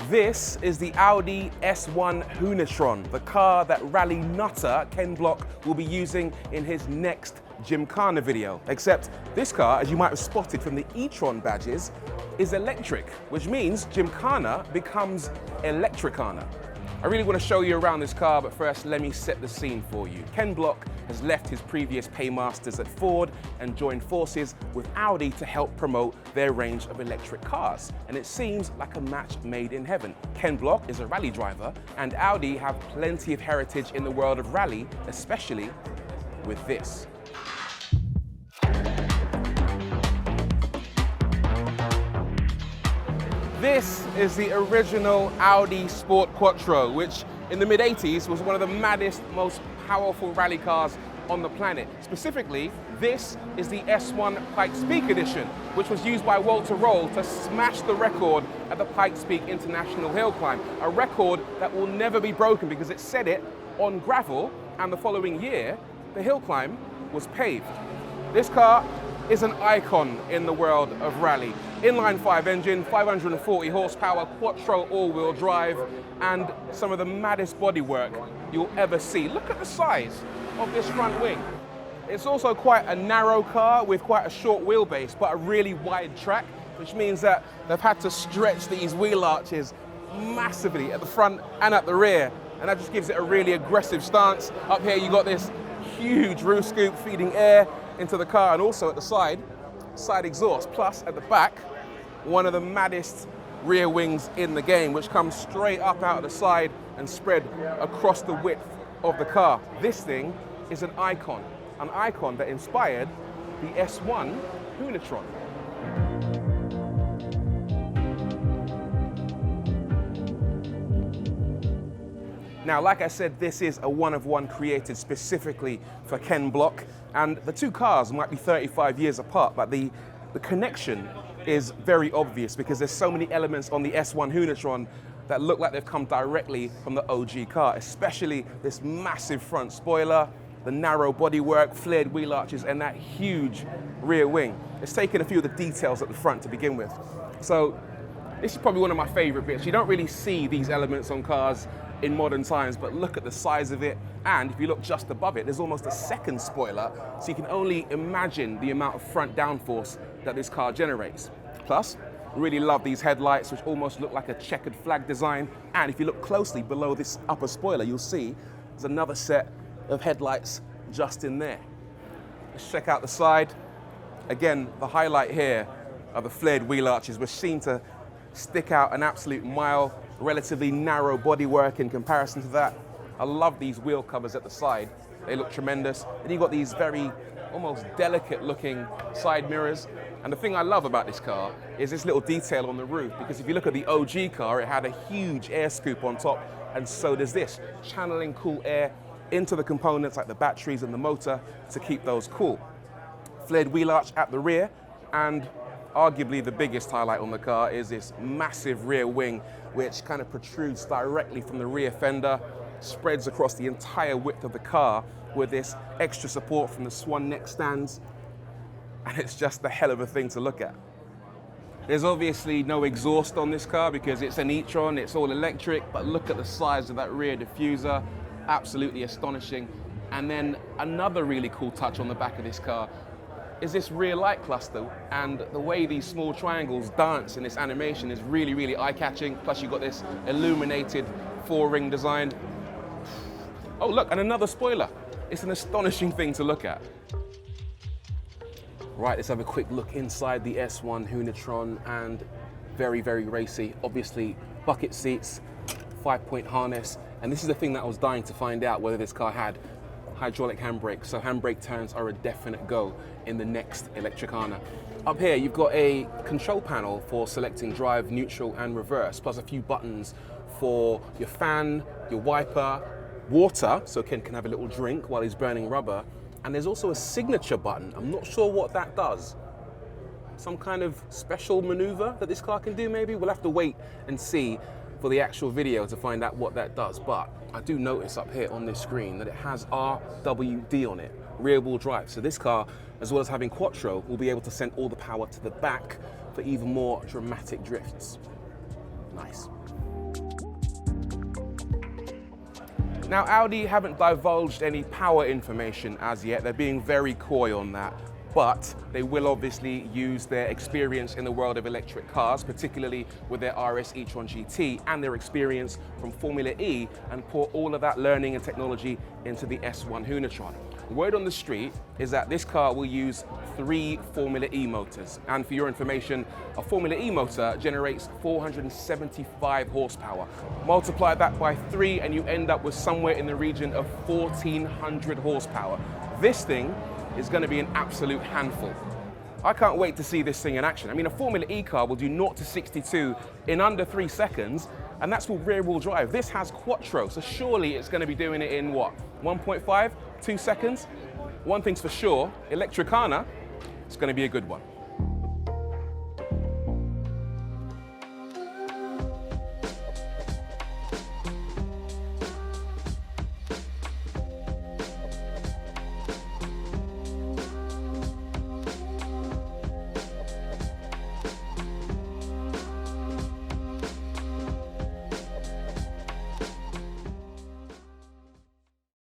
This is the Audi S1 Hoonitron, the car that rally nutter Ken Block will be using in his next Gymkhana video. Except this car, as you might have spotted from the e-tron badges, is electric, which means Gymkhana becomes electrikhana. I really want to show you around this car, but first let me set the scene for you. Ken Block has left his previous paymasters at Ford and joined forces with Audi to help promote their range of electric cars. And it seems like a match made in heaven. Ken Block is a rally driver, and Audi have plenty of heritage in the world of rally, especially with this. This is the original Audi Sport Quattro, which in the mid-80s was one of the maddest, most powerful rally cars on the planet. Specifically, this is the S1 Pikes Peak edition, which was used by Walter Roll to smash the record at the Pikes Peak International Hill Climb, a record that will never be broken because it set it on gravel, and the following year, the hill climb was paved. This car is an icon in the world of rally. Inline 5 engine, 540 horsepower, Quattro all-wheel drive, and some of the maddest bodywork you'll ever see. Look at the size of this front wing. It's also quite a narrow car with quite a short wheelbase, but a really wide track, which means that they've had to stretch these wheel arches massively at the front and at the rear, and that just gives it a really aggressive stance. Up here you got this huge roof scoop feeding air into the car, and also at the side exhaust. Plus at the back, one of the maddest rear wings in the game, which comes straight up out of the side and spread across the width of the car. This thing is an icon that inspired the S1 Hoonitron. Now, like I said, this is a one-of-one created specifically for Ken Block, and the two cars might be 35 years apart, but the connection is very obvious because there's so many elements on the S1 Hoonitron that look like they've come directly from the OG car, especially this massive front spoiler, the narrow bodywork, flared wheel arches, and that huge rear wing. It's taken a few of the details at the front to begin with. So this is probably one of my favorite bits. You don't really see these elements on cars in modern times, but look at the size of it. And if you look just above it, there's almost a second spoiler, so you can only imagine the amount of front downforce that this car generates. Plus, really love these headlights, which almost look like a checkered flag design. And if you look closely below this upper spoiler, you'll see there's another set of headlights just in there. Let's check out the side. Again, the highlight here are the flared wheel arches, which seem to stick out an absolute mile. Relatively narrow bodywork in comparison to that. I love these wheel covers at the side. They look tremendous. And you've got these very almost delicate looking side mirrors. And the thing I love about this car is this little detail on the roof, because if you look at the OG car, it had a huge air scoop on top, and so does this, channeling cool air into the components like the batteries and the motor to keep those cool. Flared wheel arch at the rear, and arguably the biggest highlight on the car is this massive rear wing, which kind of protrudes directly from the rear fender, spreads across the entire width of the car with this extra support from the swan neck stands, and it's just a hell of a thing to look at. There's obviously no exhaust on this car because it's an e-tron, it's all electric, but look at the size of that rear diffuser, absolutely astonishing. And then another really cool touch on the back of this car is this rear light cluster, and the way these small triangles dance in this animation is really, really eye-catching. Plus you've got this illuminated four-ring design. Oh look, and another spoiler. It's an astonishing thing to look at. Right, let's have a quick look inside the S1 Hoonitron, and very, very racy. Obviously bucket seats, 5-point harness, and this is the thing that I was dying to find out, whether this car had hydraulic handbrake, so handbrake turns are a definite go in the next electrikhana. Up here you've got a control panel for selecting drive, neutral and reverse, plus a few buttons for your fan, your wiper, water, so Ken can have a little drink while he's burning rubber, and there's also a signature button. I'm not sure what that does. Some kind of special maneuver that this car can do maybe? We'll have to wait and see for the actual video to find out what that does, but I do notice up here on this screen that it has RWD on it, rear wheel drive. So this car, as well as having Quattro, will be able to send all the power to the back for even more dramatic drifts. Nice. Now, Audi haven't divulged any power information as yet. They're being very coy on that. But they will obviously use their experience in the world of electric cars, particularly with their RS e-tron GT and their experience from Formula E, and pour all of that learning and technology into the S1 Hoonitron. Word on the street is that this car will use 3 Formula E motors. And for your information, a Formula E motor generates 475 horsepower. Multiply that by 3 and you end up with somewhere in the region of 1,400 horsepower. This thing is going to be an absolute handful. I can't wait to see this thing in action. I mean, a Formula E car will do 0 to 62 in under 3 seconds, and that's with rear-wheel drive. This has quattro, so surely it's going to be doing it in what, 1.5, 2 seconds? One thing's for sure, electrikhana is going to be a good one.